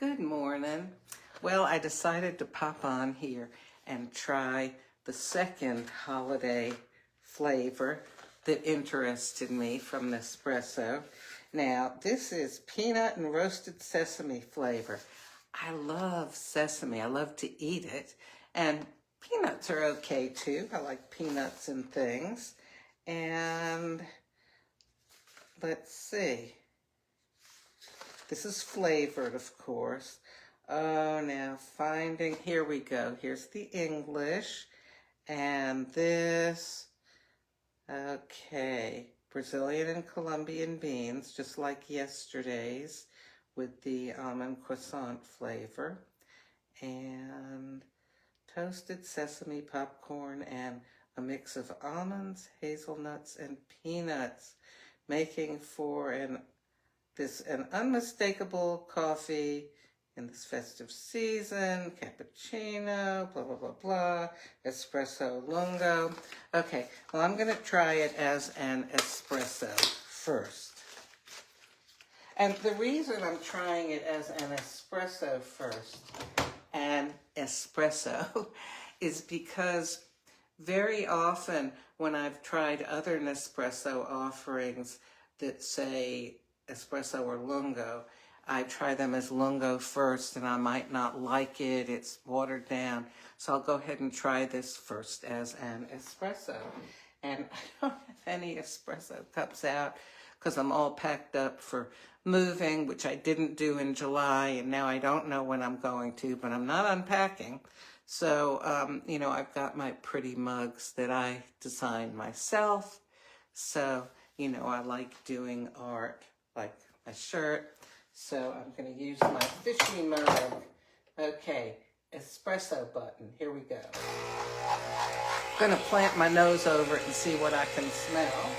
Good morning. Well, I decided to pop on here and try the second holiday flavor that interested me from Nespresso. Now, this is peanut and roasted sesame flavor. I love sesame. I love to eat it. And peanuts are okay too. I like peanuts and things. And let's see. This is flavored, of course. Oh, now here we go. Here's the English. And this, okay, Brazilian and Colombian beans, just like yesterday's, with the almond croissant flavor. And toasted sesame popcorn and a mix of almonds, hazelnuts, and peanuts, making for an unmistakable coffee in this festive season, cappuccino, blah, blah, blah, blah, espresso lungo. Okay, well, I'm going to try it as an espresso first. And the reason I'm trying it as an espresso first, is because very often when I've tried other Nespresso offerings that say espresso or lungo, I try them as lungo first and I might not like it. It's watered down. So I'll go ahead and try this first as an espresso. And I don't have any espresso cups out because I'm all packed up for moving, which I didn't do in July, and now I don't know when I'm going to, but I'm not unpacking. So, I've got my pretty mugs that I designed myself. So, I like doing art, like my shirt. So I'm going to use my fishy mug. Okay, espresso button. Here we go. I'm going to plant my nose over it and see what I can smell.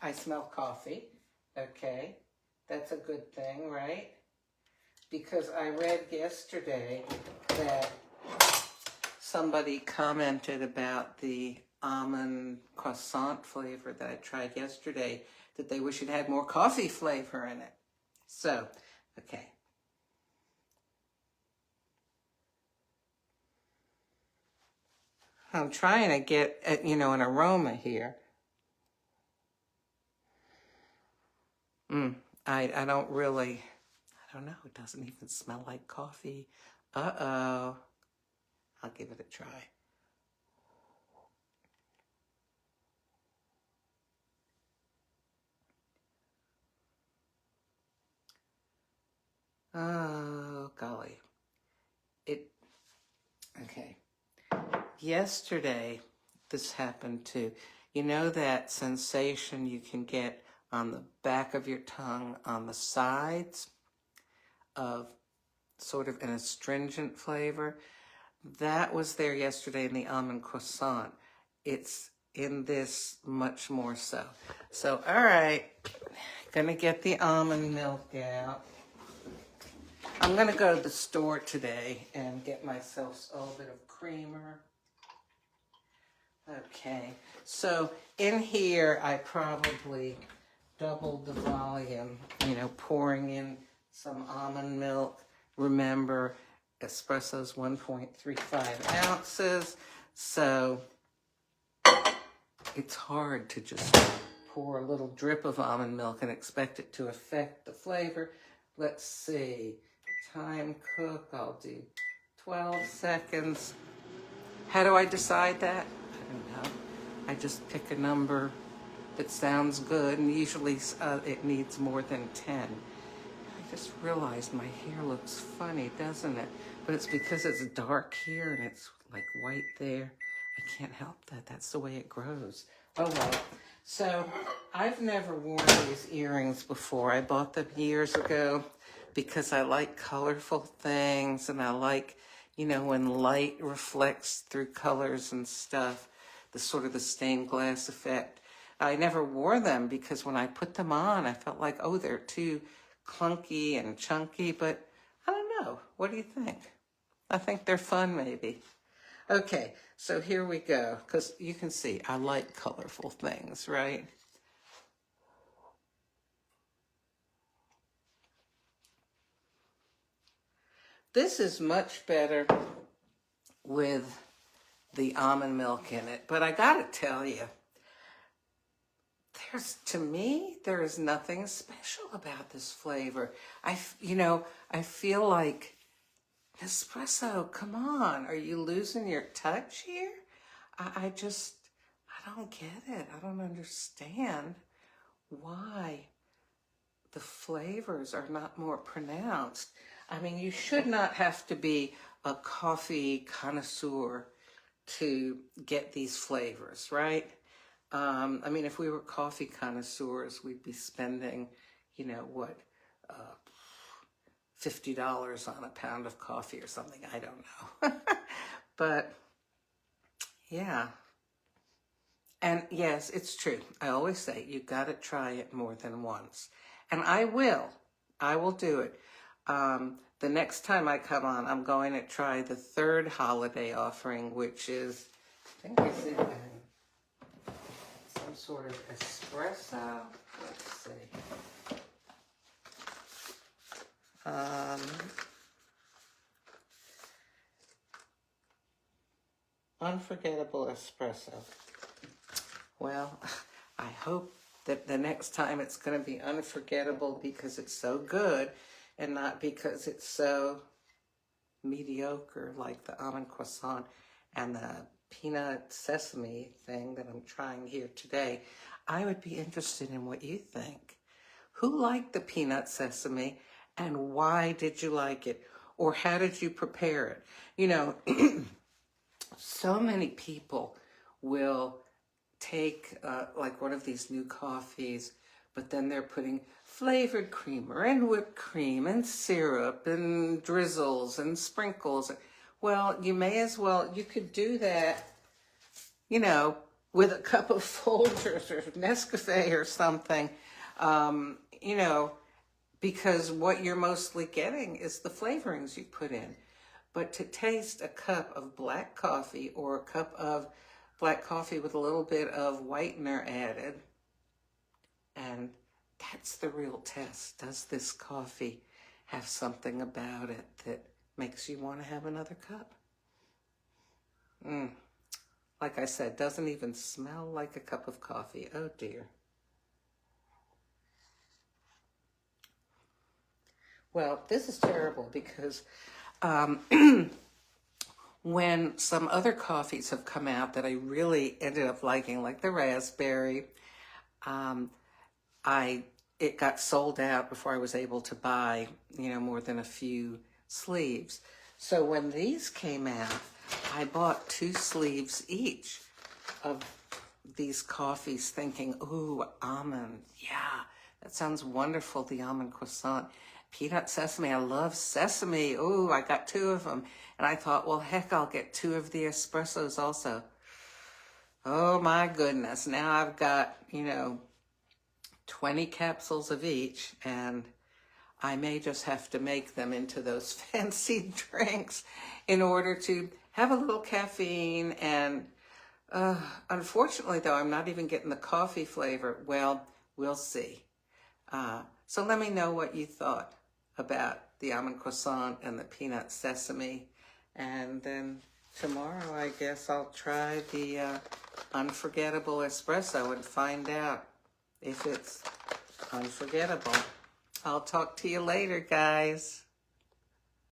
I smell coffee. Okay, that's a good thing, right? Because I read yesterday that somebody commented about the almond croissant flavor that I tried yesterday, that they wish it had more coffee flavor in it. So, okay. I'm trying to get, an aroma here. I don't know, it doesn't even smell like coffee. Uh-oh. I'll give it a try. Oh, golly. Okay. Yesterday, this happened too. You know that sensation you can get on the back of your tongue, on the sides, of sort of an astringent flavor? That was there yesterday in the almond croissant. It's in this much more so. So, all right, gonna get the almond milk out. I'm gonna go to the store today and get myself a little bit of creamer. Okay, so in here I probably doubled the volume, pouring in some almond milk. Remember, espresso's 1.35 ounces, so it's hard to just pour a little drip of almond milk and expect it to affect the flavor. Let's see, time cook, I'll do 12 seconds. How do I decide that? I don't know. I just pick a number that sounds good, and usually it needs more than 10. I just realized my hair looks funny, doesn't it? But it's because it's dark here and it's like white there. I can't help that. That's the way it grows. Oh well. So I've never worn these earrings before. I bought them years ago because I like colorful things, and I like, when light reflects through colors and stuff, the sort of the stained glass effect. I never wore them because when I put them on, I felt like, oh, they're too clunky and chunky, but I don't know. What do you think? I think they're fun, maybe. Okay, so here we go. Because you can see I like colorful things, right? This is much better with the almond milk in it. But I gotta tell you, to me, there is nothing special about this flavor. I feel like, Nespresso, come on. Are you losing your touch here? I don't get it. I don't understand why the flavors are not more pronounced. I mean, you should not have to be a coffee connoisseur to get these flavors, right? I mean, if we were coffee connoisseurs, we'd be spending, uh, $50 on a pound of coffee or something. I don't know. But yeah. And yes, it's true. I always say you got to try it more than once. And I will. I will do it. The next time I come on, I'm going to try the third holiday offering, which is, I think it's in some sort of espresso. Let's see. Unforgettable espresso. Well, I hope that the next time it's going to be unforgettable because it's so good and not because it's so mediocre like the almond croissant and the peanut sesame thing that I'm trying here today. I would be interested in what you think. Who liked the peanut sesame and why did you like it? Or how did you prepare it? You know, so many people will take like one of these new coffees, but then they're putting flavored creamer and whipped cream and syrup and drizzles and sprinkles. Well, you could do that, with a cup of Folgers or Nescafe or something, because what you're mostly getting is the flavorings you put in. But to taste a cup of black coffee or a cup of black coffee with a little bit of whitener added, and that's the real test. Does this coffee have something about it that makes you want to have another cup? Like I said, doesn't even smell like a cup of coffee. Oh dear. Well, this is terrible because when some other coffees have come out that I really ended up liking, like the raspberry, it got sold out before I was able to buy, more than a few sleeves. So when these came out, I bought 2 sleeves each of these coffees thinking, ooh, almond, yeah, that sounds wonderful, the almond croissant. Peanut sesame, I love sesame. Ooh, I got 2 of them. And I thought, well, heck, I'll get 2 of the espressos also. Oh my goodness, now I've got, 20 capsules of each, and I may just have to make them into those fancy drinks in order to have a little caffeine. And unfortunately, though, I'm not even getting the coffee flavor. Well, we'll see. So let me know what you thought about the almond croissant and the peanut sesame. And then tomorrow, I guess I'll try the unforgettable espresso and find out if it's unforgettable. I'll talk to you later, guys.